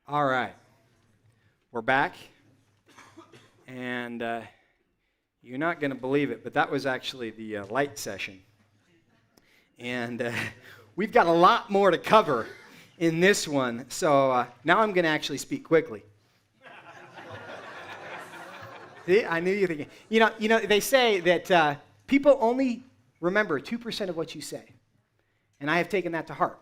All right, we're back, and you're not going to believe it, but that was actually the light session, and we've got a lot more to cover in this one, so now I'm going to actually speak quickly. See, I knew you were thinking. You know, they say that people only remember 2% of what you say, and I have taken that to heart.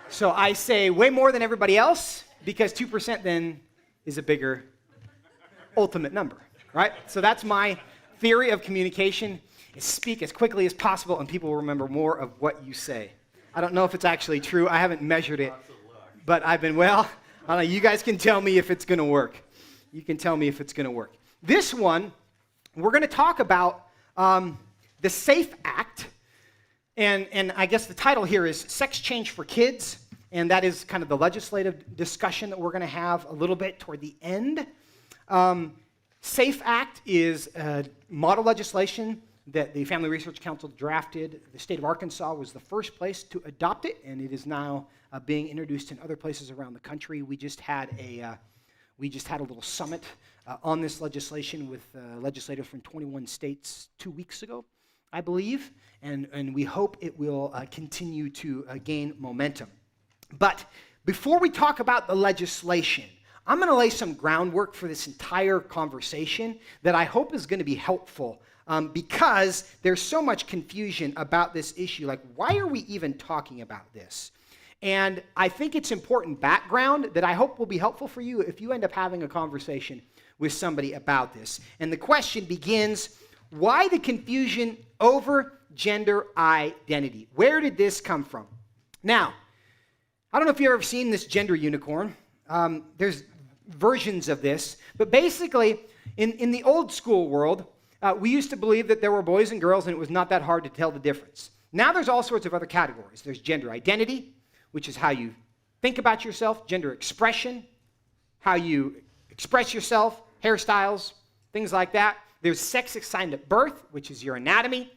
So I say way more than everybody else, because 2% then is a bigger ultimate number, right? So that's my theory of communication, is speak as quickly as possible and people will remember more of what you say. I don't know if it's actually true. I haven't measured it, but I've been, well, I don't know, you guys can tell me if it's going to work. You can tell me if it's going to work. This one, we're going to talk about the SAFE Act. And I guess the title here is Sex Change for Kids, and that is kind of the legislative discussion that we're going to have a little bit toward the end. SAFE Act is model legislation that the Family Research Council drafted. The state of Arkansas was the first place to adopt it, and it is now being introduced in other places around the country. We just had a little summit on this legislation with legislators from 21 states 2 weeks ago, I believe, and we hope it will continue to gain momentum. But before we talk about the legislation, I'm going to lay some groundwork for this entire conversation that I hope is going to be helpful because there's so much confusion about this issue. Like, why are we even talking about this? And I think it's important background that I hope will be helpful for you if you end up having a conversation with somebody about this. And the question begins, why the confusion over gender identity? Where did this come from? Now, I don't know if you've ever seen this gender unicorn. There's versions of this. But basically, in the old school world, we used to believe that there were boys and girls and it was not that hard to tell the difference. Now there's all sorts of other categories. There's gender identity, which is how you think about yourself, gender expression, how you express yourself, hairstyles, things like that. There's sex assigned at birth, which is your anatomy.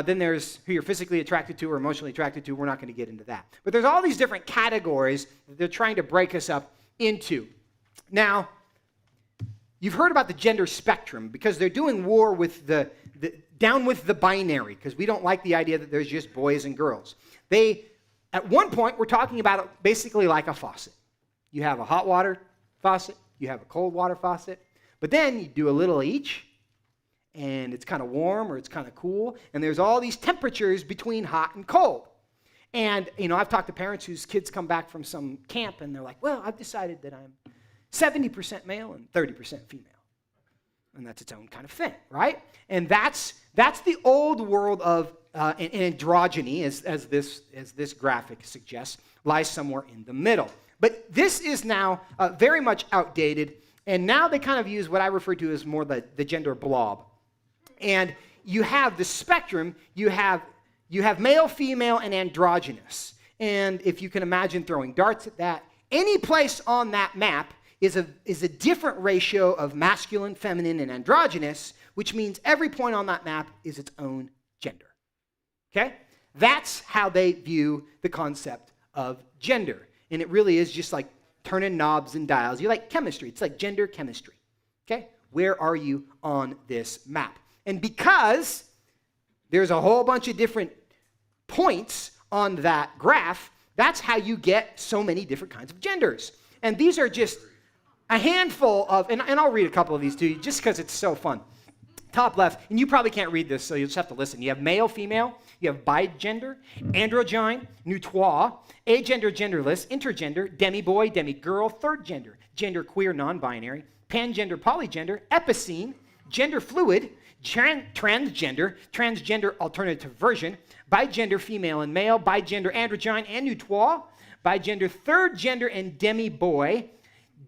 Then there's who you're physically attracted to or emotionally attracted to. We're not going to get into that. But there's all these different categories that they're trying to break us up into. Now, you've heard about the gender spectrum because they're doing war with the down with the binary because we don't like the idea that there's just boys and girls. At one point, we're talking about it basically like a faucet. You have a hot water faucet, you have a cold water faucet, but then you do a little each, and it's kind of warm or it's kind of cool, and there's all these temperatures between hot and cold. And, I've talked to parents whose kids come back from some camp, and they're like, well, I've decided that I'm 70% male and 30% female. And that's its own kind of thing, right? And that's the old world of androgyny, as this graphic suggests, lies somewhere in the middle. But this is now very much outdated, and now they kind of use what I refer to as more the gender blob. And you have the spectrum, you have male, female, and androgynous. And if you can imagine throwing darts at that, any place on that map is a different ratio of masculine, feminine, and androgynous, which means every point on that map is its own gender. Okay? That's how they view the concept of gender. And it really is just like turning knobs and dials. You like chemistry. It's like gender chemistry. Okay? Where are you on this map? And because there's a whole bunch of different points on that graph, that's how you get so many different kinds of genders. And these are just a handful of, and I'll read a couple of these to you just because it's so fun. Top left, and you probably can't read this, so you'll just have to listen. You have male, female, you have bigender, androgyne, neutrois, agender, genderless, intergender, demi-boy, demi-girl, third gender, genderqueer, non-binary, pangender, polygender, epicene, gender fluid, transgender, transgender alternative version, bigender, female and male, bigender, androgyne, and neutrois, bigender, third gender, and demi-boy,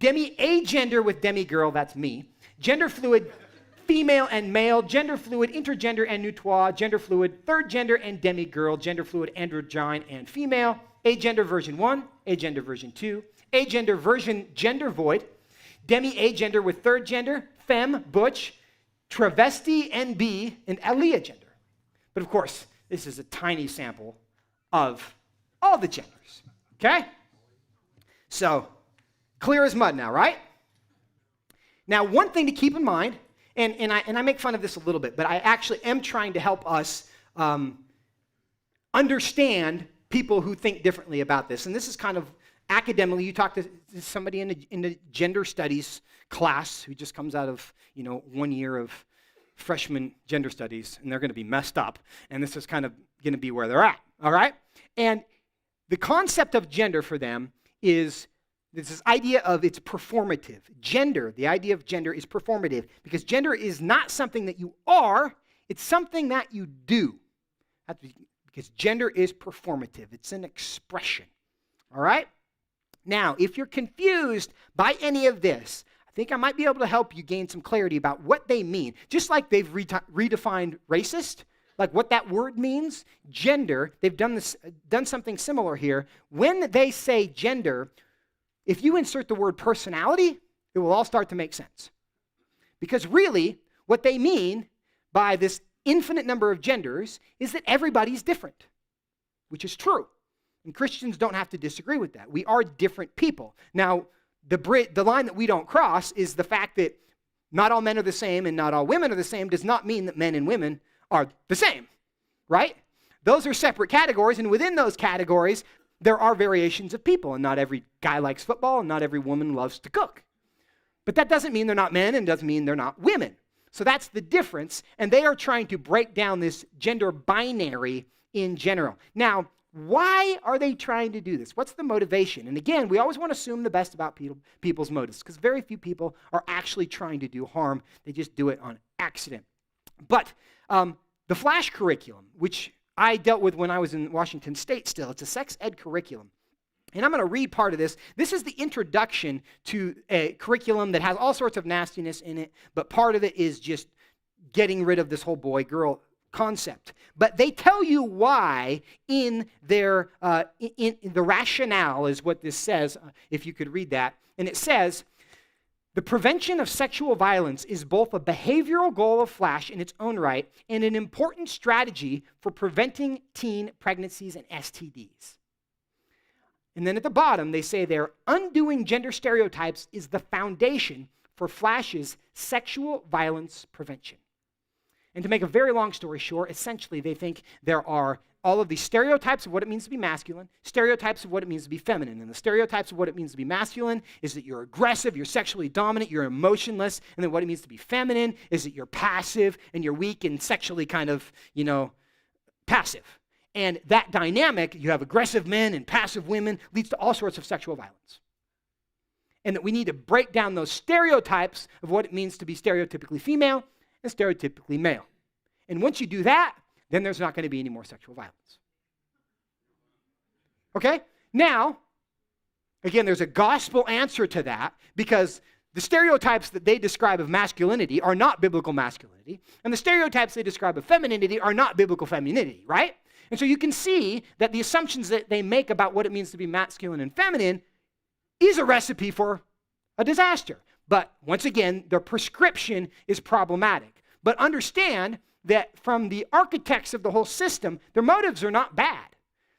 demi-agender with demi-girl, that's me, gender fluid, female and male, gender fluid, intergender, and neutrois, gender fluid, third gender, and demi-girl, gender fluid, androgyne, and female, agender version 1, agender version 2, agender version gender void, demi-agender with third gender, femme, butch, travesti, NB, and alia gender. But of course, this is a tiny sample of all the genders, okay? So, clear as mud now, right? Now, one thing to keep in mind, and I make fun of this a little bit, but I actually am trying to help us understand people who think differently about this. And this is kind of academically, you talk to somebody in the gender studies class who just comes out of 1 year of freshman gender studies, and they're going to be messed up. And this is kind of going to be where they're at, all right? And the concept of gender for them is this idea of it's performative. Gender, the idea of gender is performative because gender is not something that you are, it's something that you do. Because gender is performative. It's an expression, all right? Now, if you're confused by any of this, I think I might be able to help you gain some clarity about what they mean. Just like they've redefined racist, like what that word means, gender, they've done something similar here. When they say gender, if you insert the word personality, it will all start to make sense. Because really, what they mean by this infinite number of genders is that everybody's different, which is true. And Christians don't have to disagree with that. We are different people. Now, the line that we don't cross is the fact that not all men are the same and not all women are the same does not mean that men and women are the same, right? Those are separate categories, and within those categories, there are variations of people, and not every guy likes football, and not every woman loves to cook. But that doesn't mean they're not men, and doesn't mean they're not women. So that's the difference, and they are trying to break down this gender binary in general. Now, why are they trying to do this? What's the motivation? And again, we always want to assume the best about people's motives, because very few people are actually trying to do harm. They just do it on accident. But the FLASH curriculum, which I dealt with when I was in Washington State still, it's a sex ed curriculum. And I'm going to read part of this. This is the introduction to a curriculum that has all sorts of nastiness in it, but part of it is just getting rid of this whole boy-girl concept. But they tell you why in their in the rationale is what this says, if you could read that. And it says, the prevention of sexual violence is both a behavioral goal of FLASH in its own right and an important strategy for preventing teen pregnancies and STDs. And then at the bottom, they say there, undoing gender stereotypes is the foundation for FLASH's sexual violence prevention. And to make a very long story short, essentially they think there are all of these stereotypes of what it means to be masculine, stereotypes of what it means to be feminine. And the stereotypes of what it means to be masculine is that you're aggressive, you're sexually dominant, you're emotionless. And then what it means to be feminine is that you're passive and you're weak and sexually kind of, passive. And that dynamic, you have aggressive men and passive women, leads to all sorts of sexual violence. And that we need to break down those stereotypes of what it means to be stereotypically female and stereotypically male. And once you do that, then there's not going to be any more sexual violence. Okay? Now, again, there's a gospel answer to that because the stereotypes that they describe of masculinity are not biblical masculinity, and the stereotypes they describe of femininity are not biblical femininity, right? And so you can see that the assumptions that they make about what it means to be masculine and feminine is a recipe for a disaster. But once again, their prescription is problematic. But understand that from the architects of the whole system, their motives are not bad.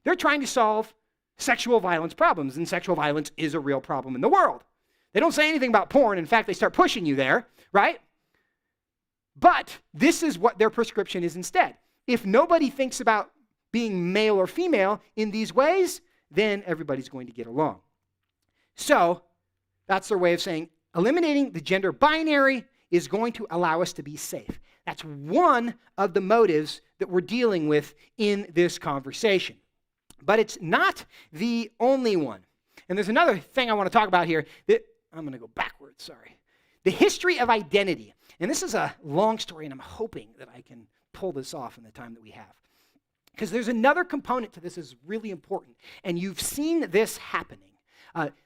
They're trying to solve sexual violence problems, and sexual violence is a real problem in the world. They don't say anything about porn. In fact, they start pushing you there, right? But this is what their prescription is instead. If nobody thinks about being male or female in these ways, then everybody's going to get along. So that's their way of saying eliminating the gender binary is going to allow us to be safe. That's one of the motives that we're dealing with in this conversation. But it's not the only one. And there's another thing I want to talk about here that I'm going to go backwards, sorry. The history of identity. And this is a long story, and I'm hoping that I can pull this off in the time that we have. Because there's another component to this that's really important, and you've seen this happening.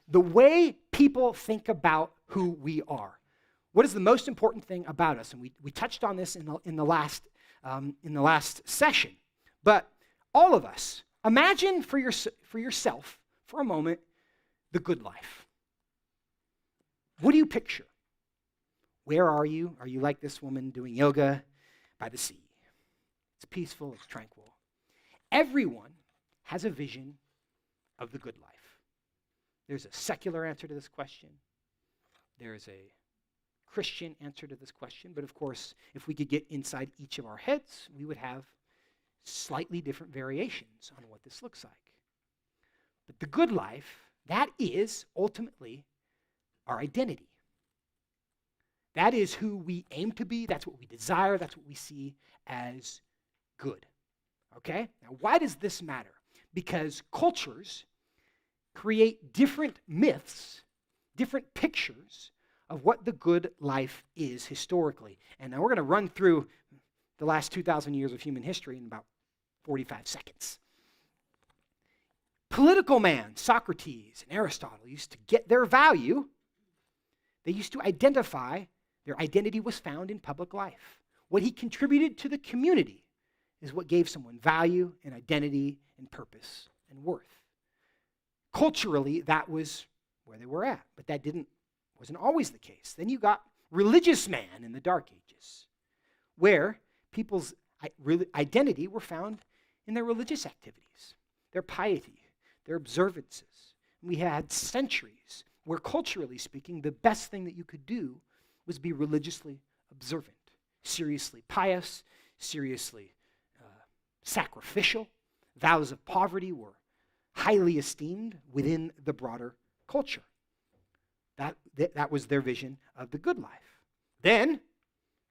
The way people think about who we are. What is the most important thing about us? And we touched on this in the last session. But all of us, imagine for yourself for a moment the good life. What do you picture? Where are you? Are you like this woman doing yoga by the sea? It's peaceful, it's tranquil. Everyone has a vision of the good life. There's a secular answer to this question. There's a Christian answer to this question. But of course, if we could get inside each of our heads, we would have slightly different variations on what this looks like. But the good life, that is ultimately our identity. That is who we aim to be. That's what we desire. That's what we see as good. Okay? Now, why does this matter? Because cultures create different myths, different pictures of what the good life is historically. And now we're going to run through the last 2,000 years of human history in about 45 seconds. Political man, Socrates and Aristotle, used to get their value. They used to identify, their identity was found in public life. What he contributed to the community is what gave someone value and identity and purpose and worth. Culturally, that was where they were at, but that wasn't always the case. Then you got religious man in the Dark Ages, where people's identity were found in their religious activities, their piety, their observances. We had centuries where, culturally speaking, the best thing that you could do was be religiously observant, seriously pious, seriously sacrificial. Vows of poverty were highly esteemed within the broader culture. That was their vision of the good life. Then,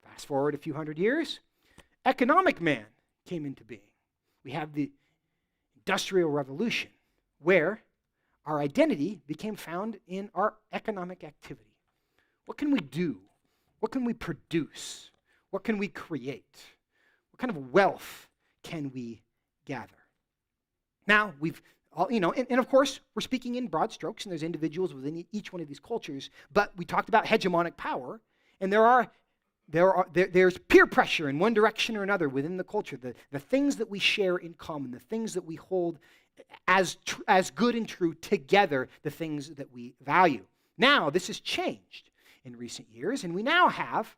fast forward a few hundred years, economic man came into being. We have the Industrial Revolution, where our identity became found in our economic activity. What can we do? What can we produce? What can we create? What kind of wealth can we gather? Now, and of course, we're speaking in broad strokes, and there's individuals within each one of these cultures, but we talked about hegemonic power, and there's peer pressure in one direction or another within the culture, the things that we share in common, the things that we hold as good and true together, the things that we value. Now, this has changed in recent years, and we now have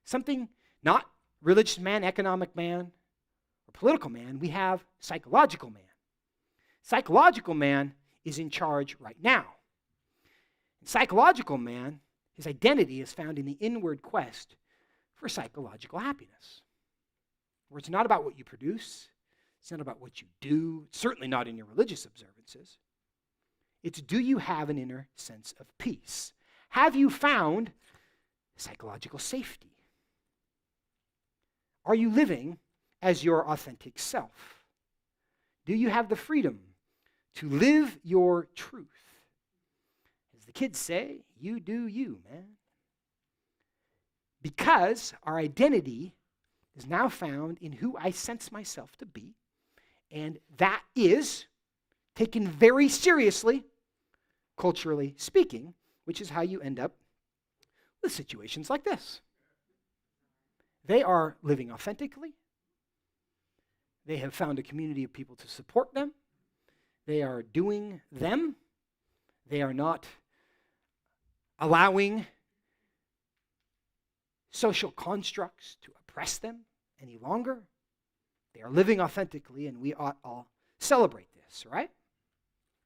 something, not religious man, economic man, or political man, we have psychological man. Psychological man is in charge right now. And psychological man, his identity is found in the inward quest for psychological happiness, where it's not about what you produce, it's not about what you do, it's certainly not in your religious observances. It's, do you have an inner sense of peace? Have you found psychological safety? Are you living as your authentic self? Do you have the freedom to live your truth? As the kids say, you do you, man. Because our identity is now found in who I sense myself to be, and that is taken very seriously, culturally speaking, which is how you end up with situations like this. They are living authentically. They have found a community of people to support them. They are doing them. They are not allowing social constructs to oppress them any longer. They are living authentically, and we ought all celebrate this, right?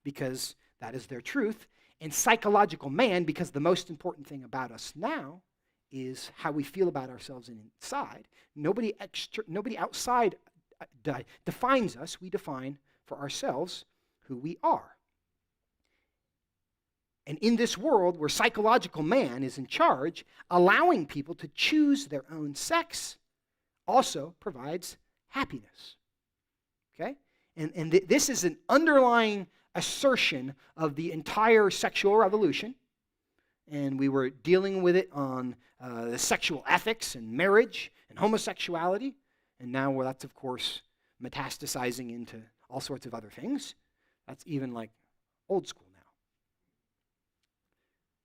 Because that is their truth. And psychological man, because the most important thing about us now is how we feel about ourselves inside. Nobody outside defines us. We define for ourselves who we are. And in this world where psychological man is in charge, allowing people to choose their own sex also provides happiness. Okay? And this is an underlying assertion of the entire sexual revolution. And we were dealing with it on the sexual ethics and marriage and homosexuality. And now that's, of course, metastasizing into all sorts of other things. That's even like old school now.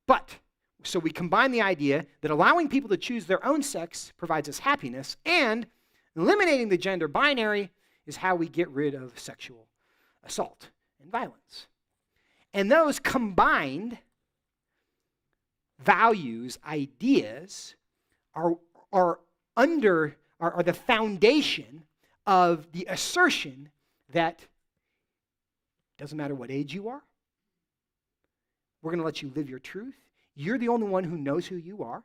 But, so we combine the idea that allowing people to choose their own sex provides us happiness, and eliminating the gender binary is how we get rid of sexual assault and violence. And those combined values, ideas, are the foundation of the assertion that doesn't matter what age you are, We're going to let you live your truth. You're the only one who knows who you are.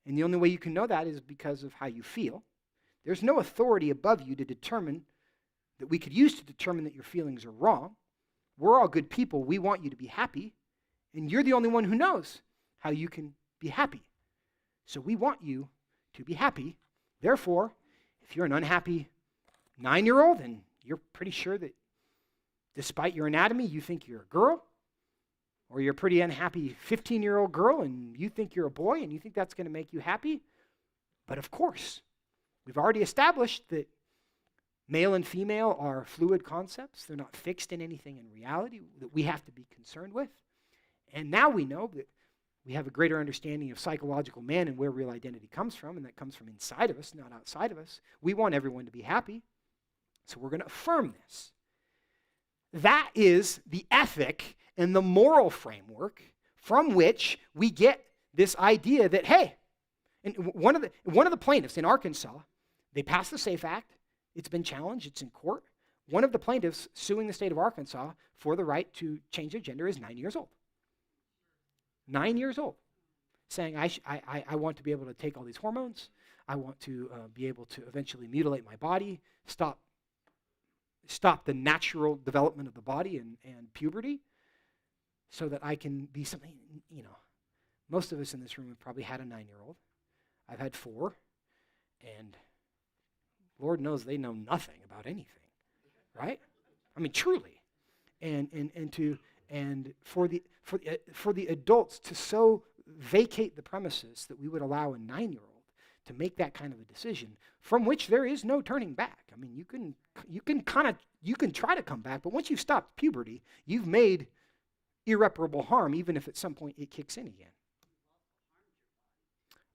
And the only way you can know that is because of how you feel. There's no authority above you to determine, that we could use to determine that your feelings are wrong. We're all good people. We want you to be happy. And you're the only one who knows how you can be happy. So we want you to be happy. Therefore, if you're an unhappy 9-year-old and you're pretty sure that despite your anatomy, you think you're a girl, or you're a pretty unhappy 15-year-old girl and you think you're a boy and you think that's going to make you happy, but of course, we've already established that male and female are fluid concepts. They're not fixed in anything in reality that we have to be concerned with. And now we know that we have a greater understanding of psychological man and where real identity comes from, and that comes from inside of us, not outside of us. We want everyone to be happy, so we're going to affirm this. That is the ethic and the moral framework from which we get this idea that, hey, and one of the plaintiffs in Arkansas, they passed the SAFE Act. It's been challenged. It's in court. One of the plaintiffs suing the state of Arkansas for the right to change their gender is 9 years old. 9 years old, saying, I want to be able to take all these hormones. I want to be able to eventually mutilate my body, stop the natural development of the body and puberty, so that I can be something, most of us in this room have probably had a 9-year-old. I've had 4, and Lord knows they know nothing about anything, right? I mean, truly. And for the adults to so vacate the premises that we would allow a 9-year-old to make that kind of a decision from which there is no turning back. I mean, you can try to come back, but once you've stopped puberty, you've made irreparable harm, even if at some point it kicks in again.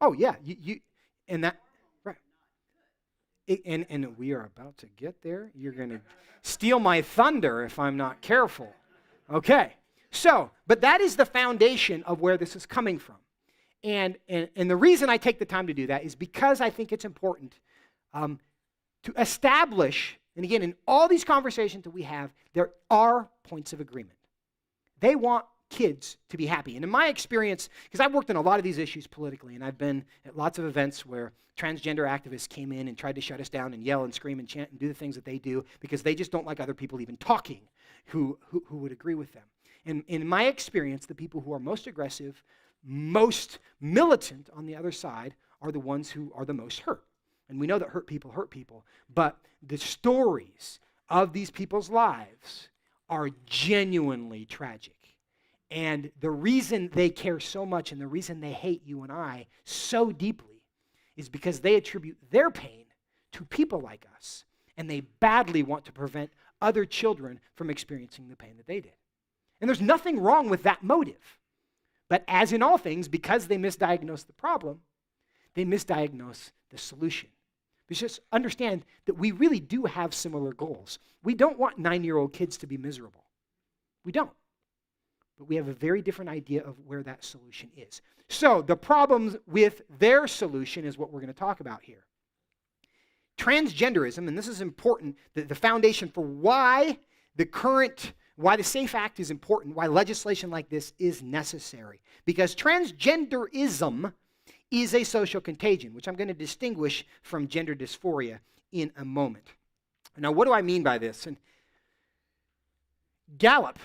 Oh yeah, and that right. And we are about to get there. You're going to steal my thunder if I'm not careful. Okay, so, but that is the foundation of where this is coming from. And the reason I take the time to do that is because I think it's important to establish, and again, in all these conversations that we have, there are points of agreement. They want kids to be happy. And in my experience, because I've worked on a lot of these issues politically, and I've been at lots of events where transgender activists came in and tried to shut us down and yell and scream and chant and do the things that they do because they just don't like other people even talking who would agree with them. And in my experience, the people who are most aggressive, most militant on the other side are the ones who are the most hurt. And we know that hurt people, but the stories of these people's lives are genuinely tragic. And the reason they care so much and the reason they hate you and I so deeply is because they attribute their pain to people like us, and they badly want to prevent other children from experiencing the pain that they did. And there's nothing wrong with that motive. But as in all things, because they misdiagnose the problem, they misdiagnose the solution. But just understand that we really do have similar goals. We don't want 9-year-old kids to be miserable. We don't. But we have a very different idea of where that solution is. So the problems with their solution is what we're going to talk about here. Transgenderism, and this is important, the foundation for why the SAFE Act is important, why legislation like this is necessary. Because transgenderism is a social contagion, which I'm going to distinguish from gender dysphoria in a moment. Now, what do I mean by this? And Gallup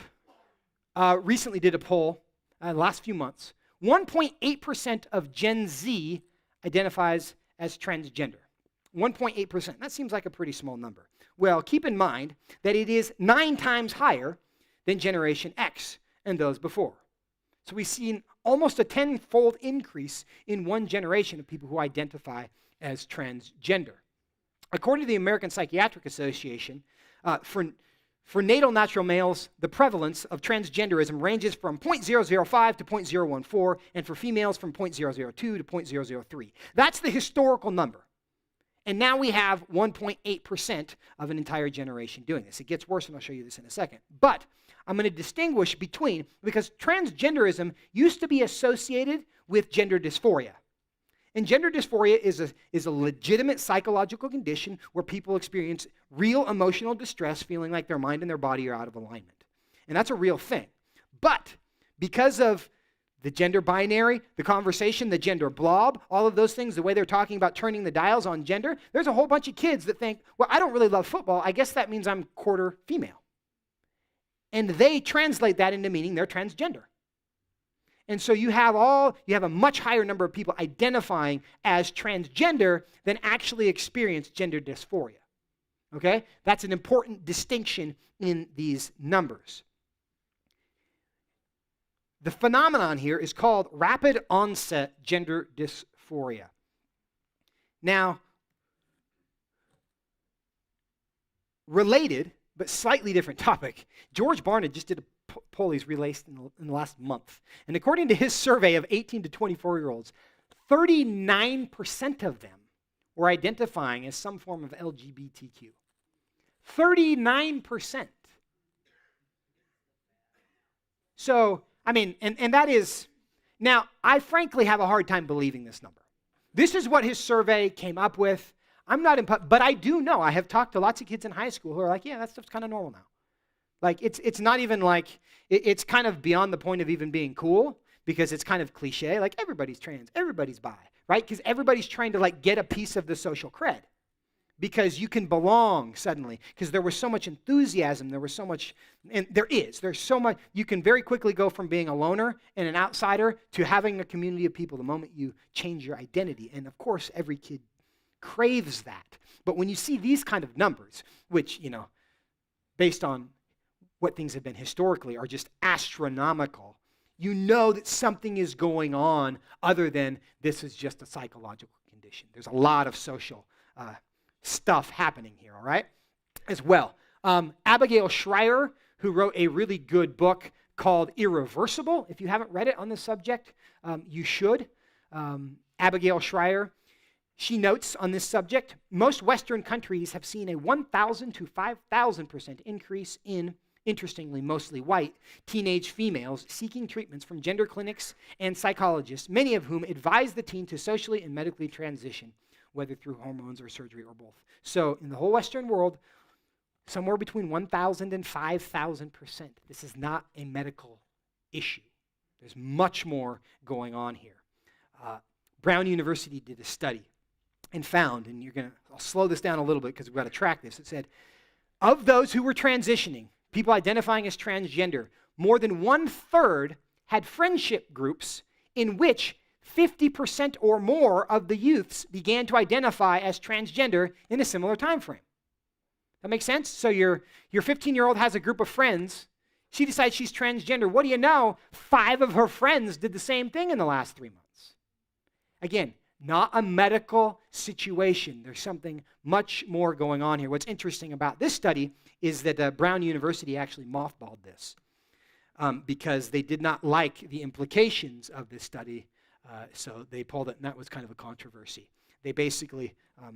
recently did a poll last few months. 1.8% of Gen Z identifies as transgender. 1.8%. That seems like a pretty small number. Well, keep in mind that it is 9 times higher than Generation X and those before. So we've seen almost a 10-fold increase in one generation of people who identify as transgender. According to the American Psychiatric Association, for natal natural males, the prevalence of transgenderism ranges from 0.005 to 0.014, and for females from 0.002 to 0.003. That's the historical number. And now we have 1.8% of an entire generation doing this. It gets worse, and I'll show you this in a second. But I'm going to distinguish between, because transgenderism used to be associated with gender dysphoria. And gender dysphoria is a legitimate psychological condition where people experience real emotional distress, feeling like their mind and their body are out of alignment. And that's a real thing. But Because of the gender binary, the conversation, the gender blob, all of those things, the way they're talking about turning the dials on gender, there's a whole bunch of kids that think, well, I don't really love football. I guess that means I'm quarter female. And they translate that into meaning they're transgender. And so you have a much higher number of people identifying as transgender than actually experience gender dysphoria. Okay? That's an important distinction in these numbers. The phenomenon here is called rapid onset gender dysphoria. Now, related, but slightly different topic, George Barna just did a poll he's released in the last month. And according to his survey of 18 to 24-year-olds, 39% of them were identifying as some form of LGBTQ. 39%. So, I mean, and that is, now, I frankly have a hard time believing this number. This is what his survey came up with. I'm not, but I do know, I have talked to lots of kids in high school who are like, yeah, that stuff's kind of normal now. Like, it's not even like, it's kind of beyond the point of even being cool, because it's kind of cliche, like everybody's trans, everybody's bi, right? Because everybody's trying to like get a piece of the social cred. Because you can belong suddenly, because there was so much enthusiasm, there was so much, and there's so much, you can very quickly go from being a loner and an outsider to having a community of people the moment you change your identity. And of course, every kid craves that. But when you see these kind of numbers, which, you know, based on what things have been historically are just astronomical, you know that something is going on other than this is just a psychological condition. There's a lot of social stuff happening here, all right, as well. Abigail Schreier, who wrote a really good book called Irreversible. If you haven't read it on this subject, you should. Abigail Schreier, she notes on this subject, most Western countries have seen a 1,000 to 5,000% increase in, interestingly, mostly white, teenage females seeking treatments from gender clinics and psychologists, many of whom advise the teen to socially and medically transition, whether through hormones or surgery or both. So in the whole Western world, somewhere between 1,000 and 5,000%. This is not a medical issue. There's much more going on here. Brown University did a study and found, and I'll slow this down a little bit because we've got to track this. It said, of those who were transitioning, people identifying as transgender, more than 1/3 had friendship groups in which 50% or more of the youths began to identify as transgender in a similar time frame. That makes sense? So your 15-year-old has a group of friends. She decides she's transgender. What do you know? 5 of her friends did the same thing in the last 3 months. Again, not a medical situation. There's something much more going on here. What's interesting about this study is that Brown University actually mothballed this because they did not like the implications of this study. So they pulled it, and that was kind of a controversy. They basically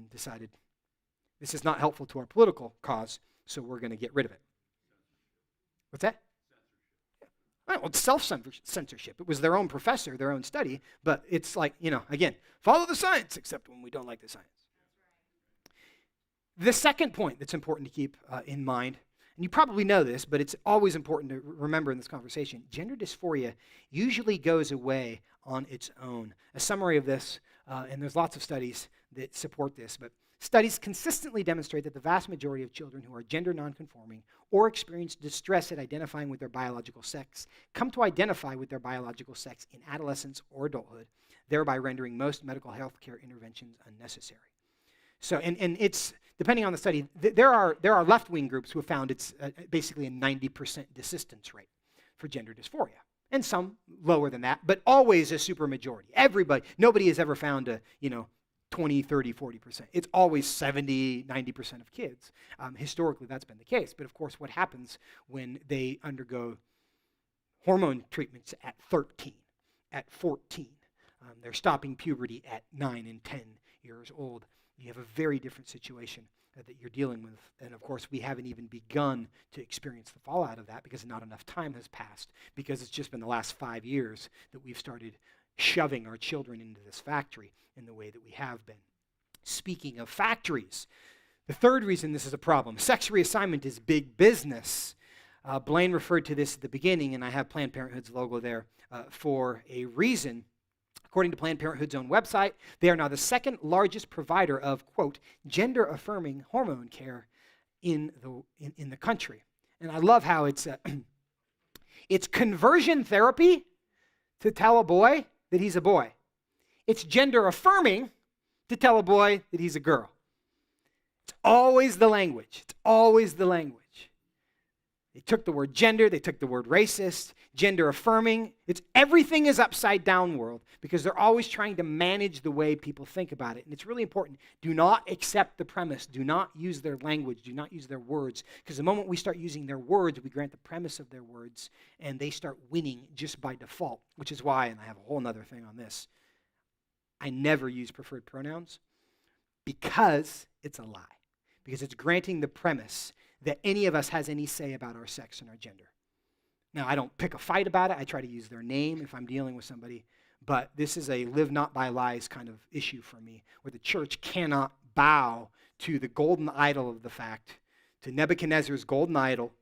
decided this is not helpful to our political cause, so we're going to get rid of it. What's that? Well, it's self-censorship. It was their own professor, their own study, but it's like, again, follow the science, except when we don't like the science. The second point that's important to keep in mind, and you probably know this, but it's always important to remember in this conversation, gender dysphoria usually goes away on its own. A summary of this, and there's lots of studies that support this, but studies consistently demonstrate that the vast majority of children who are gender nonconforming or experience distress at identifying with their biological sex come to identify with their biological sex in adolescence or adulthood, thereby rendering most medical health care interventions unnecessary. So, and it's, depending on the study, there are left-wing groups who have found it's basically a 90% desistance rate for gender dysphoria. And some lower than that, but always a supermajority. Nobody has ever found a, 20, 30, 40%. It's always 70, 90% of kids. Historically, that's been the case. But of course, what happens when they undergo hormone treatments at 13, at 14? They're stopping puberty at 9 and 10 years old. You have a very different situation that you're dealing with. And of course, we haven't even begun to experience the fallout of that because not enough time has passed, because it's just been the last 5 years that we've started shoving our children into this factory in the way that we have been. Speaking of factories, the third reason this is a problem, sex reassignment is big business. Blaine referred to this at the beginning, and I have Planned Parenthood's logo there for a reason. According to Planned Parenthood's own website, they are now the second largest provider of, quote, gender-affirming hormone care in the country. And I love how it's it's conversion therapy to tell a boy that he's a boy. It's gender-affirming to tell a boy that he's a girl. It's always the language. It's always the language. They took the word gender, they took the word racist, gender affirming. Everything is upside down world because they're always trying to manage the way people think about it. And it's really important. Do not accept the premise. Do not use their language. Do not use their words. Because the moment we start using their words, we grant the premise of their words, and they start winning just by default, which is why, and I have a whole other thing on this, I never use preferred pronouns because it's a lie. Because it's granting the premise that any of us has any say about our sex and our gender. Now, I don't pick a fight about it. I try to use their name if I'm dealing with somebody. But this is a live not by lies kind of issue for me, where the church cannot bow to the golden idol of the fact, to Nebuchadnezzar's golden idol,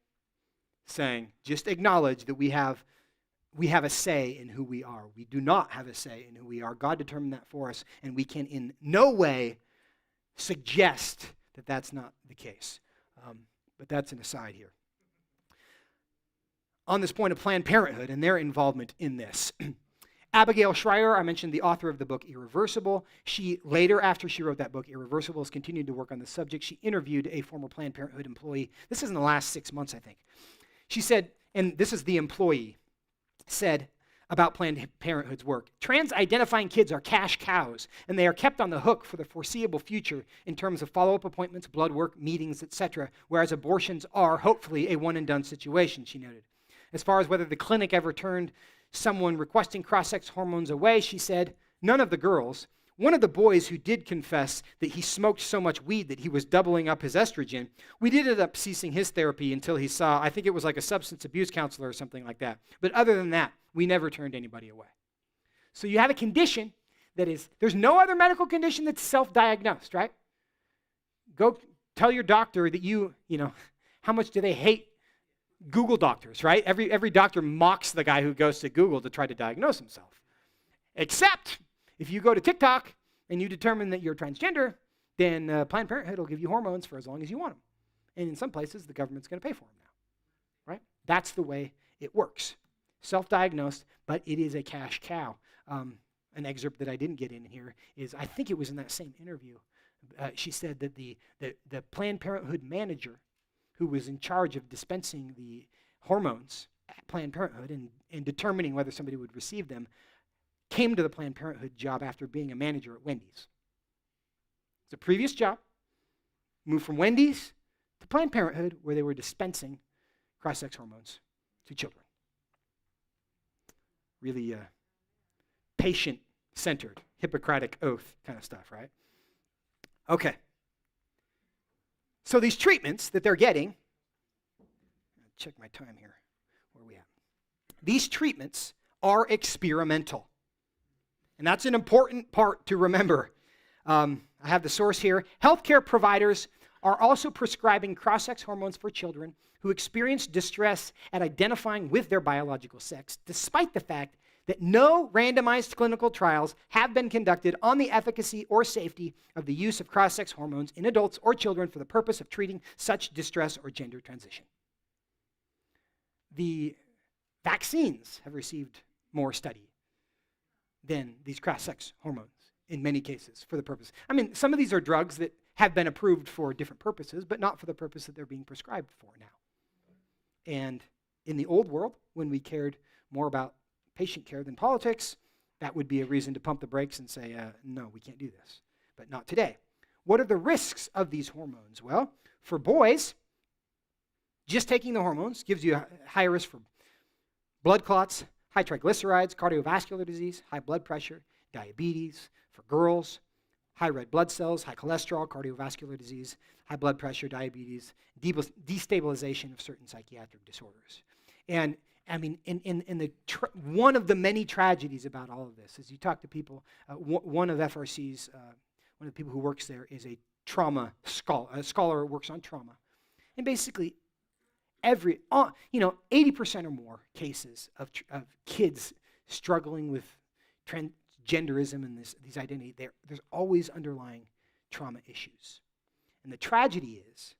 saying, just acknowledge that we have a say in who we are. We do not have a say in who we are. God determined that for us, and we can in no way suggest that that's not the case. But that's an aside here. On this point of Planned Parenthood and their involvement in this, Abigail Shrier, I mentioned the author of the book Irreversible. She later, after she wrote that book, Irreversible, has continued to work on the subject. She interviewed a former Planned Parenthood employee. This is in the last 6 months, I think. She said, and this is the employee, said about Planned Parenthood's work, trans-identifying kids are cash cows, and they are kept on the hook for the foreseeable future in terms of follow-up appointments, blood work, meetings, etc., whereas abortions are, hopefully, a one-and-done situation, she noted. As far as whether the clinic ever turned someone requesting cross-sex hormones away, she said, none of the girls. One of the boys who did confess that he smoked so much weed that he was doubling up his estrogen, we did end up ceasing his therapy until he saw, I think it was like a substance abuse counselor or something like that. But other than that, we never turned anybody away. So you have a condition that is, there's no other medical condition that's self-diagnosed, right? Go tell your doctor that you know, how much do they hate Google doctors, right? Every doctor mocks the guy who goes to Google to try to diagnose himself. Except if you go to TikTok and you determine that you're transgender, then Planned Parenthood will give you hormones for as long as you want them. And in some places, the government's going to pay for them now, right? That's the way it works. Self-diagnosed, but it is a cash cow. An excerpt that I didn't get in here is, I think it was in that same interview, she said that the Planned Parenthood manager who was in charge of dispensing the hormones at Planned Parenthood and determining whether somebody would receive them came to the Planned Parenthood job after being a manager at Wendy's. It's a previous job, moved from Wendy's to Planned Parenthood, where they were dispensing cross-sex hormones to children. Really patient-centered, Hippocratic oath kind of stuff, right? Okay. So these treatments that they're getting, check my time here, where are we at? These treatments are experimental. And that's an important part to remember. I have the source here. Healthcare providers are also prescribing cross-sex hormones for children who experience distress at identifying with their biological sex, despite the fact that no randomized clinical trials have been conducted on the efficacy or safety of the use of cross-sex hormones in adults or children for the purpose of treating such distress or gender transition. The vaccines have received more study than these cross-sex hormones in many cases for the purpose. I mean, some of these are drugs that have been approved for different purposes, but not for the purpose that they're being prescribed for now. And in the old world, when we cared more about patient care than politics, that would be a reason to pump the brakes and say, no, we can't do this. But not today. What are the risks of these hormones? Well, for boys, just taking the hormones gives you a higher risk for blood clots, high triglycerides, cardiovascular disease, high blood pressure, diabetes. For girls, high red blood cells, high cholesterol, cardiovascular disease, high blood pressure, diabetes, destabilization of certain psychiatric disorders. And I mean, one of the many tragedies about all of this is you talk to people, one of FRC's, one of the people who works there is a trauma scholar, a scholar who works on trauma. And basically, 80% or more cases of kids struggling with transgenderism and these identity, there's always underlying trauma issues. And the tragedy is,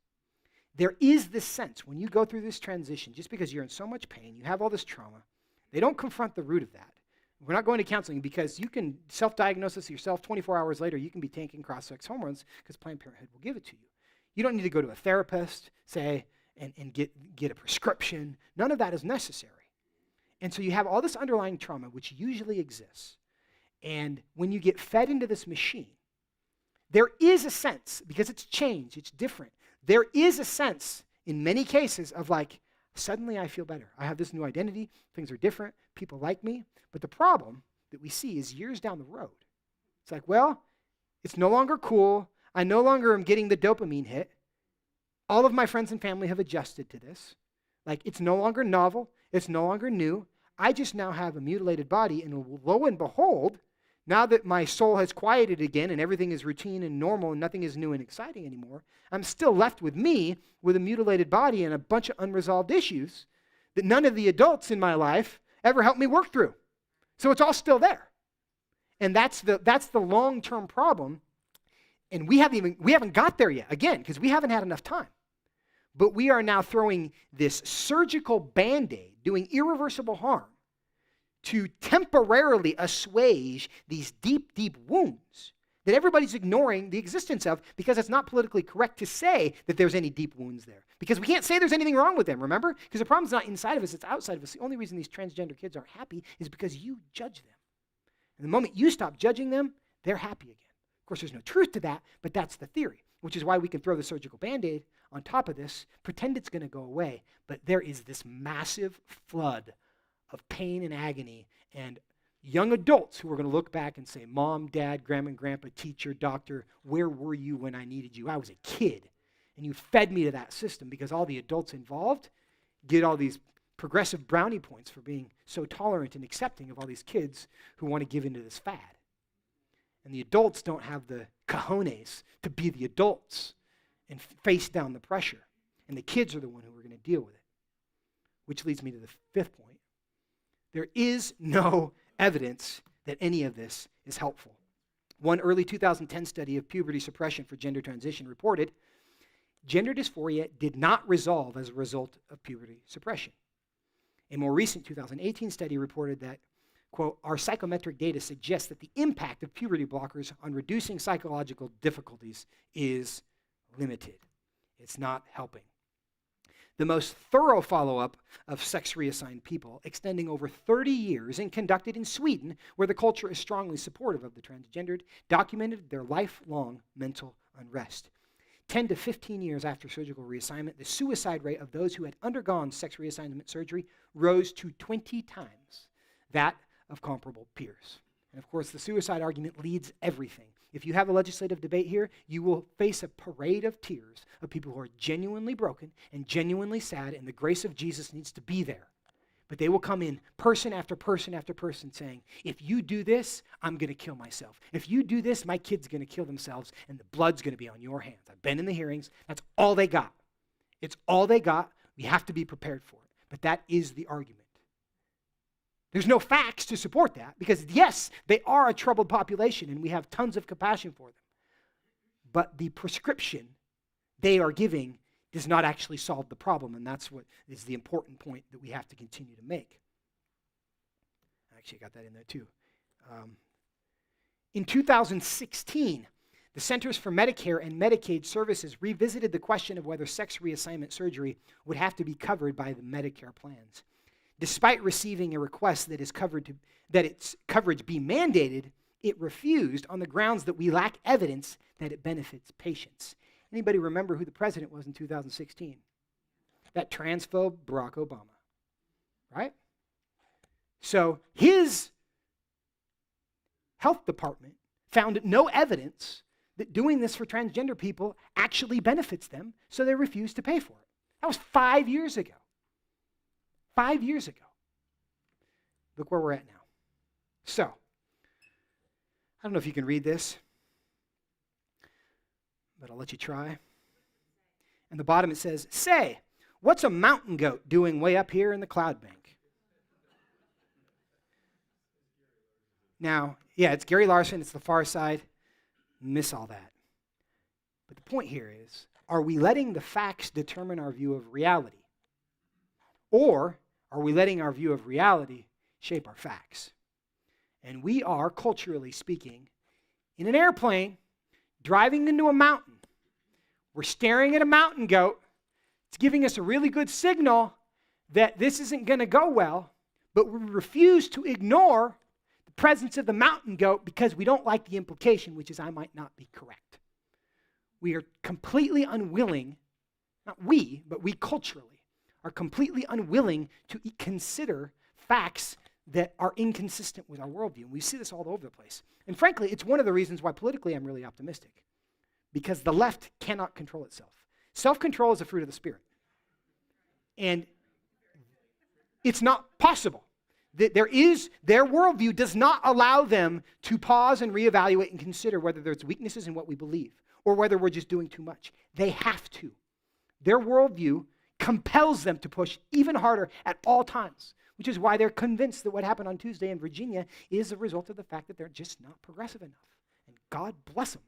there is this sense when you go through this transition, just because you're in so much pain, you have all this trauma, they don't confront the root of that. We're not going to counseling because you can self-diagnose this yourself. 24 hours later, you can be taking cross-sex hormones because Planned Parenthood will give it to you. You don't need to go to a therapist, say, and get a prescription. None of that is necessary. And so you have all this underlying trauma, which usually exists. And when you get fed into this machine, there is a sense, because it's changed, it's different, there is a sense in many cases of like, suddenly I feel better. I have this new identity, things are different, people like me. But the problem that we see is years down the road. It's like, well, it's no longer cool. I no longer am getting the dopamine hit. All of my friends and family have adjusted to this. Like, it's no longer novel. It's no longer new. I just now have a mutilated body, and lo and behold, now that my soul has quieted again and everything is routine and normal and nothing is new and exciting anymore, I'm still left with me with a mutilated body and a bunch of unresolved issues that none of the adults in my life ever helped me work through. So it's all still there. And that's the long-term problem. And we haven't got there yet, again, because we haven't had enough time. But we are now throwing this surgical Band-Aid, doing irreversible harm, to temporarily assuage these deep, deep wounds that everybody's ignoring the existence of because it's not politically correct to say that there's any deep wounds there. Because we can't say there's anything wrong with them, remember? Because the problem's not inside of us, it's outside of us. The only reason these transgender kids aren't happy is because you judge them. And the moment you stop judging them, they're happy again. Of course, there's no truth to that, but that's the theory, which is why we can throw the surgical Band-Aid on top of this, pretend it's going to go away, but there is this massive flood of pain and agony and young adults who are going to look back and say, Mom, Dad, Grandma and Grandpa, teacher, doctor, where were you when I needed you? I was a kid, and you fed me to that system because all the adults involved get all these progressive brownie points for being so tolerant and accepting of all these kids who want to give into this fad. And the adults don't have the cojones to be the adults and face down the pressure. And the kids are the one who are going to deal with it. Which leads me to the fifth point. There is no evidence that any of this is helpful. One early 2010 study of puberty suppression for gender transition reported gender dysphoria did not resolve as a result of puberty suppression. A more recent 2018 study reported that, quote, our psychometric data suggests that the impact of puberty blockers on reducing psychological difficulties is limited. It's not helping. The most thorough follow-up of sex reassigned people, extending over 30 years and conducted in Sweden, where the culture is strongly supportive of the transgendered, documented their lifelong mental unrest. 10 to 15 years after surgical reassignment, the suicide rate of those who had undergone sex reassignment surgery rose to 20 times that of comparable peers. And of course, the suicide argument leads everything. If you have a legislative debate here, you will face a parade of tears of people who are genuinely broken and genuinely sad, and the grace of Jesus needs to be there. But they will come in person after person after person saying, if you do this, I'm going to kill myself. If you do this, my kid's going to kill themselves, and the blood's going to be on your hands. I've been in the hearings. That's all they got. It's all they got. We have to be prepared for it. But that is the argument. There's no facts to support that because, yes, they are a troubled population and we have tons of compassion for them. But the prescription they are giving does not actually solve the problem, and that's what is the important point that we have to continue to make. Actually, I got that in there too. In 2016, the Centers for Medicare and Medicaid Services revisited the question of whether sex reassignment surgery would have to be covered by the Medicare plans. Despite receiving a request that its coverage be mandated, it refused on the grounds that we lack evidence that it benefits patients. Anybody remember who the president was in 2016? That transphobe Barack Obama, right? So his health department found no evidence that doing this for transgender people actually benefits them, so they refused to pay for it. That was 5 years ago. 5 years ago. Look where we're at now. So, I don't know if you can read this, but I'll let you try. And the bottom it says, say, What's a mountain goat doing way up here in the cloud bank? Now, yeah, it's Gary Larson. It's the far side. Miss all that. But the point here is, are we letting the facts determine our view of reality? Or are we letting our view of reality shape our facts? And we are, culturally speaking, in an airplane, driving into a mountain. We're staring at a mountain goat. It's giving us a really good signal that this isn't going to go well, but we refuse to ignore the presence of the mountain goat because we don't like the implication, which is I might not be correct. We are completely unwilling, not we, but we culturally are completely unwilling to consider facts that are inconsistent with our worldview. And we see this all over the place. And frankly, it's one of the reasons why politically I'm really optimistic, because the left cannot control itself. Self-control is a fruit of the Spirit. And it's not possible. Their worldview does not allow them to pause and reevaluate and consider whether there's weaknesses in what we believe or whether we're just doing too much. They have to. Their worldview compels them to push even harder at all times, which is why they're convinced that what happened on Tuesday in Virginia is a result of the fact that they're just not progressive enough. And God bless them.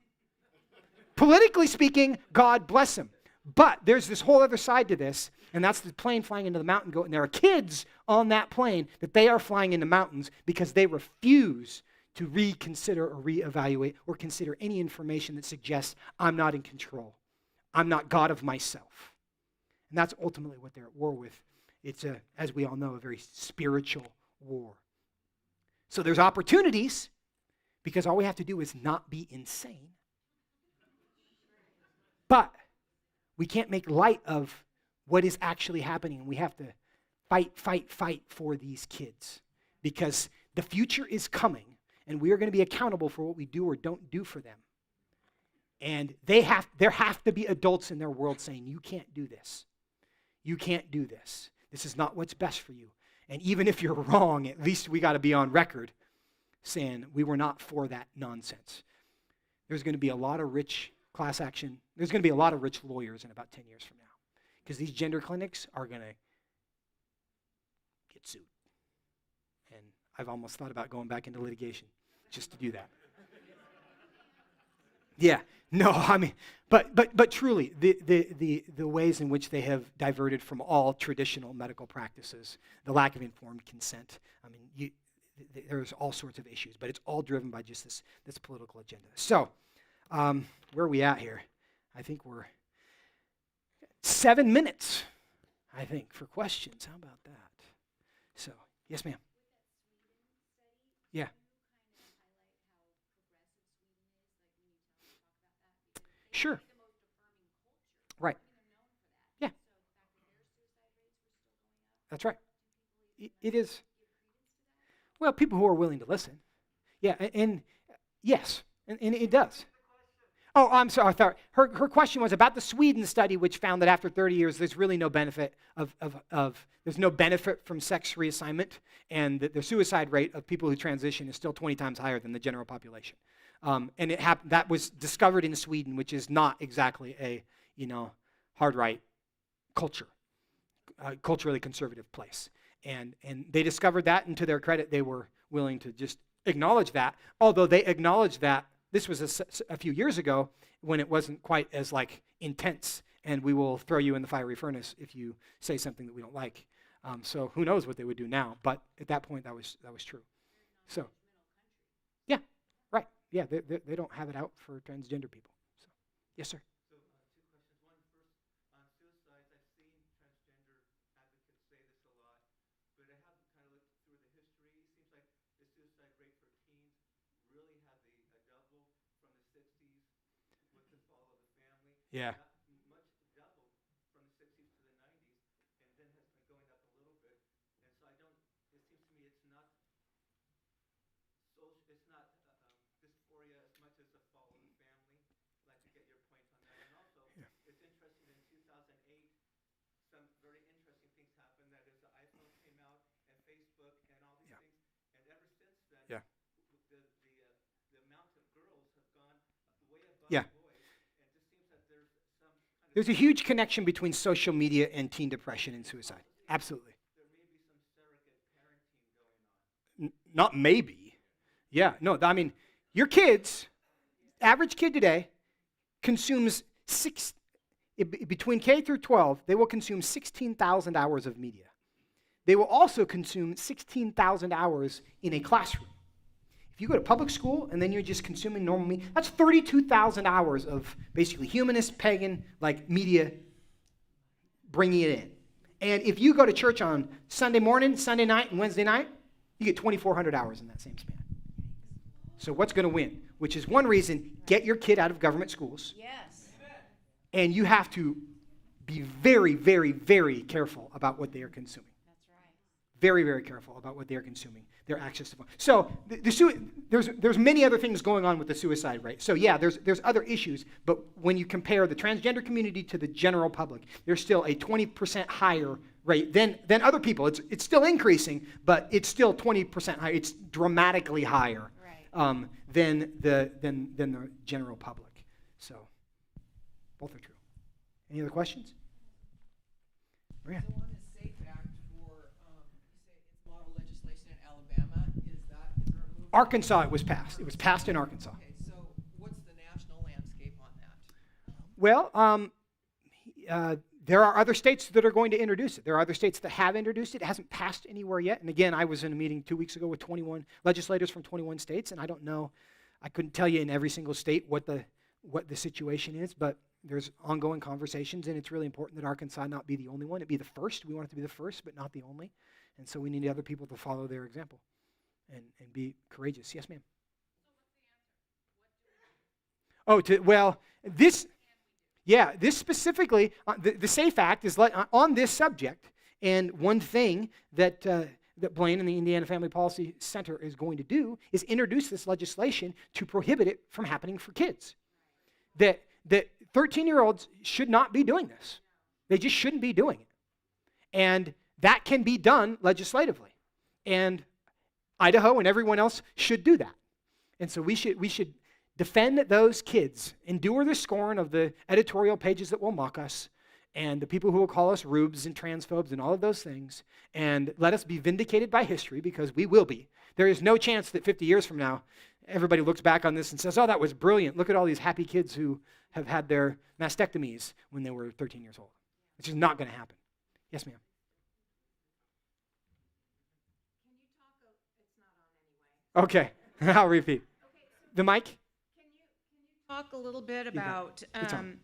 Politically speaking, God bless them. But there's this whole other side to this, and that's the plane flying into the mountain goat. And there are kids on that plane that they are flying into mountains because they refuse to reconsider or reevaluate or consider any information that suggests I'm not in control. I'm not God of myself. And that's ultimately what they're at war with. It's, as we all know, a very spiritual war. So there's opportunities because all we have to do is not be insane. But we can't make light of what is actually happening. We have to fight for these kids because the future is coming and we are going to be accountable for what we do or don't do for them. And there have to be adults in their world saying, you can't do this. You can't do this. This is not what's best for you. And even if you're wrong, at least we got to be on record saying we were not for that nonsense. There's going to be a lot of rich class action. There's going to be a lot of rich lawyers in about 10 years from now because these gender clinics are going to get sued. And I've almost thought about going back into litigation just to do that. Yeah, no, I mean, but truly, the ways in which they have diverted from all traditional medical practices, the lack of informed consent. I mean, there's all sorts of issues, but it's all driven by just this political agenda. So, where are we at here? I think we're 7 minutes, I think, for questions. How about that? So, yes, ma'am. Yeah. Sure. Right. Yeah. That's right. It is. Well, people who are willing to listen. Yeah, and yes, and it does. Oh, I'm sorry. I thought her question was about the Sweden study, which found that after 30 years, there's really no benefit there's no benefit from sex reassignment, and that the suicide rate of people who transition is still 20 times higher than the general population. And that was discovered in Sweden, which is not exactly a hard right culture, culturally conservative place. And they discovered that, and to their credit, they were willing to just acknowledge that. Although they acknowledged that this was a few years ago when it wasn't quite as intense, and we will throw you in the fiery furnace if you say something that we don't like. So who knows what they would do now? But at that point, that was true. So, yeah, right. Yeah, they don't have it out for transgender people. So, yes, sir. So, two questions. One, first, on suicides, I've seen transgender advocates say this a lot, but I haven't kind of looked through the history. It seems like the suicide rate for teens really had a double from the 60s with the fall of the family. Yeah. Much doubled from the 60s to the 90s, and then has been going up a little bit. And so it seems to me it's not dysphoria as much as the fall of the family. I'd like to get your point on that. And also, it's interesting in 2008, some very interesting things happened. That is, the iPhone came out, and Facebook, and all these things. And ever since then, the amount of girls have gone way above boys. And it just seems that there's some kind There's a huge connection between social media and teen depression and suicide. Absolutely. There may be some surrogate parenting going on. Not maybe. Yeah, no, I mean, your kids, average kid today, consumes between K through 12, they will consume 16,000 hours of media. They will also consume 16,000 hours in a classroom. If you go to public school and then you're just consuming normal media, that's 32,000 hours of basically humanist, pagan, like media, bringing it in. And if you go to church on Sunday morning, Sunday night, and Wednesday night, you get 2,400 hours in that same span. So what's going to win? Which is one reason, get your kid out of government schools. Yes. And you have to be very, very, very careful about what they are consuming. That's right. Very, very careful about what they are consuming, their access to phone. So there's many other things going on with the suicide rate. So yeah, there's other issues, but when you compare the transgender community to the general public, there's still a 20% higher rate than other people. It's still increasing, but it's still 20% higher. It's dramatically higher than the general public. So both are true. Any other questions? Maria? So on the SAFE Act for, you say it's model legislation in Alabama, is there a movement? Arkansas, it was passed. It was passed in Arkansas. Okay, so what's the national landscape on that? Well, there are other states that are going to introduce it. There are other states that have introduced it. It hasn't passed anywhere yet. And again, I was in a meeting 2 weeks ago with 21 legislators from 21 states, and I don't know, I couldn't tell you in every single state what the situation is, but there's ongoing conversations, and it's really important that Arkansas not be the only one. It be the first. We want it to be the first, but not the only. And so we need other people to follow their example and be courageous. Yes, ma'am. This specifically, the SAFE Act is on this subject, and one thing that Blaine and the Indiana Family Policy Center is going to do is introduce this legislation to prohibit it from happening for kids. That 13-year-olds should not be doing this. They just shouldn't be doing it. And that can be done legislatively. And Idaho and everyone else should do that. And so we should defend those kids, endure the scorn of the editorial pages that will mock us, and the people who will call us rubes and transphobes and all of those things, and let us be vindicated by history, because we will be. There is no chance that 50 years from now, everybody looks back on this and says, oh, that was brilliant. Look at all these happy kids who have had their mastectomies when they were 13 years old. It's just not going to happen. Yes, ma'am. Can you talk? It's not on anyway. Okay, I'll repeat. The mic? Can you talk a little bit You got about it. It's on.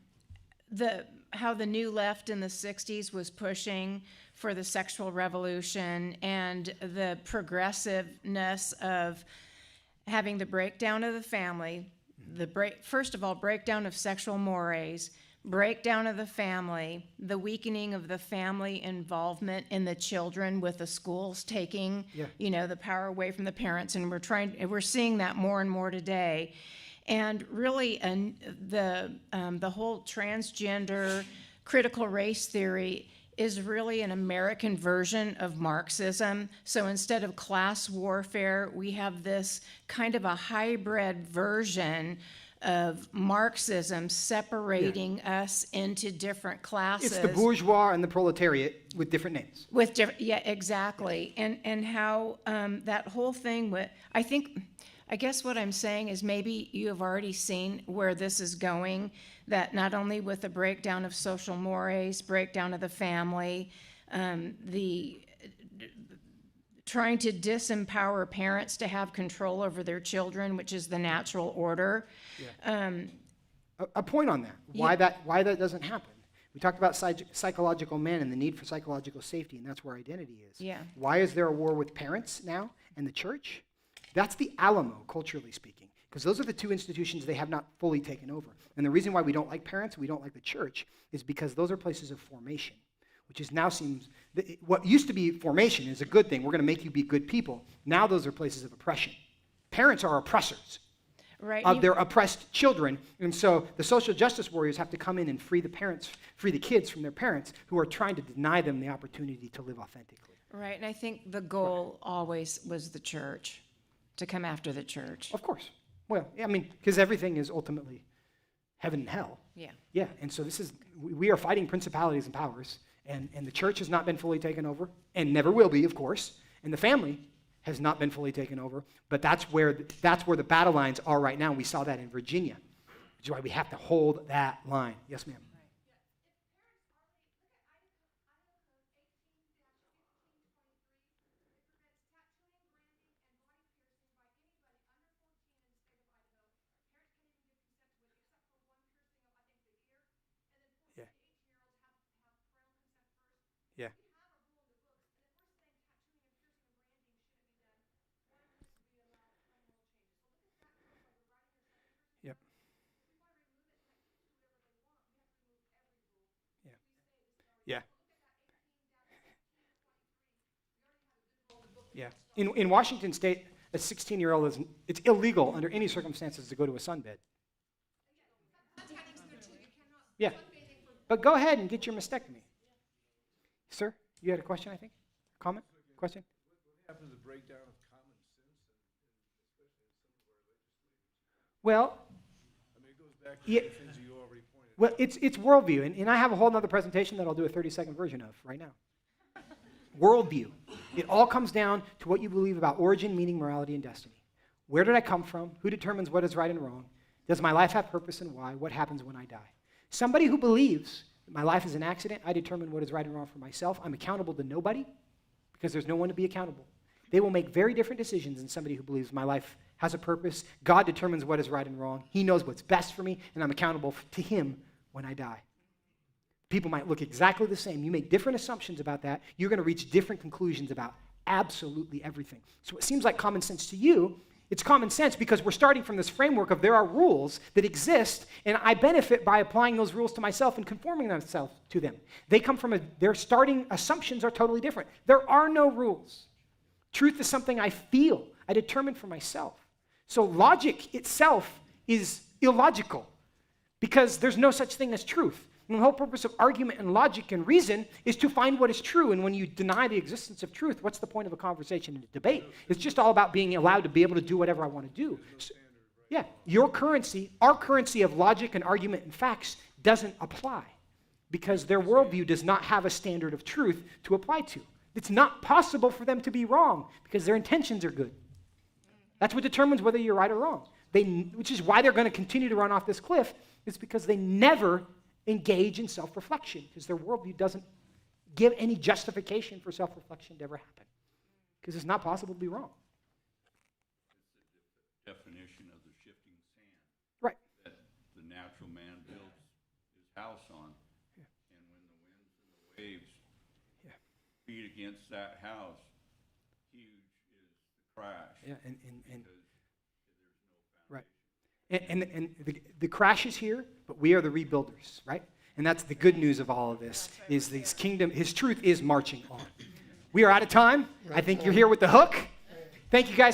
how the new left in the 60s was pushing for the sexual revolution and the progressiveness of having the breakdown of the family, first of all, breakdown of sexual mores, breakdown of the family, the weakening of the family involvement in the children, with the schools taking, the power away from the parents, and we're seeing that more and more today. And really, the whole transgender critical race theory is really an American version of Marxism. So instead of class warfare, we have this kind of a hybrid version of Marxism separating us into different classes. It's the bourgeois and the proletariat with different names. With different, yeah, exactly. And how that whole thing I guess what I'm saying is maybe you have already seen where this is going, that not only with the breakdown of social mores, breakdown of the family, the trying to disempower parents to have control over their children, which is the natural order. Yeah. A point on that, why that doesn't happen. We talked about psychological men and the need for psychological safety, and that's where identity is. Yeah. Why is there a war with parents now and the church? That's the Alamo, culturally speaking, because those are the two institutions they have not fully taken over. And the reason why we don't like parents, we don't like the church, is because those are places of formation, which is now seems, what used to be formation is a good thing. We're going to make you be good people. Now those are places of oppression. Parents are oppressors of their oppressed children. And so the social justice warriors have to come in and free the kids from their parents who are trying to deny them the opportunity to live authentically. Right, and I think the goal always was the church, to come after the church. Of course. Well, I mean, because everything is ultimately heaven and hell. Yeah. Yeah, and so we are fighting principalities and powers, and the church has not been fully taken over, and never will be, of course, and the family has not been fully taken over, but that's where the battle lines are right now. We saw that in Virginia, which is why we have to hold that line. Yes, ma'am. Yeah. Yeah. Yep. Yeah. Yeah. Yeah. In Washington State, a 16-year-old it's illegal under any circumstances to go to a sunbed. Yeah. But go ahead and get your mastectomy. Sir, you had a question, I think? Comment? Question? What happens to the breakdown of common sense, especially in some of our legislators? Well, I mean, it goes back to yeah, the things you already pointed out. well, it's worldview, and I have a whole other presentation that I'll do a 30-second version of right now. Worldview. It all comes down to what you believe about origin, meaning, morality, and destiny. Where did I come from? Who determines what is right and wrong? Does my life have purpose and why? What happens when I die? Somebody who believes that my life is an accident, I determine what is right and wrong for myself. I'm accountable to nobody because there's no one to be accountable. They will make very different decisions than somebody who believes my life has a purpose. God determines what is right and wrong. He knows what's best for me, and I'm accountable to him when I die. People might look exactly the same. You make different assumptions about that. You're going to reach different conclusions about absolutely everything. So it seems like common sense to you. It's common sense because we're starting from this framework of there are rules that exist, and I benefit by applying those rules to myself and conforming myself to them. They come from their starting assumptions are totally different. There are no rules. Truth is something I feel. I determine for myself. So logic itself is illogical because there's no such thing as truth. And the whole purpose of argument and logic and reason is to find what is true. And when you deny the existence of truth, what's the point of a conversation and a debate? It's just all about being allowed to be able to do whatever I want to do. So, yeah, your currency, our currency of logic and argument and facts doesn't apply because their worldview does not have a standard of truth to apply to. It's not possible for them to be wrong because their intentions are good. That's what determines whether you're right or wrong. Which is why they're going to continue to run off this cliff, is because they never engage in self-reflection because their worldview doesn't give any justification for self-reflection to ever happen because it's not possible to be wrong. It's the definition of the shifting sand. Right. That the natural man builds his house on. Yeah. And when the winds and the waves Yeah. beat against that house, huge is the crash. Yeah, and because there's no foundation. right. And the crash is here, but we are the rebuilders, right? And that's the good news of all of this, is his kingdom, his truth is marching on. We are out of time. I think you're here with the hook. Thank you guys so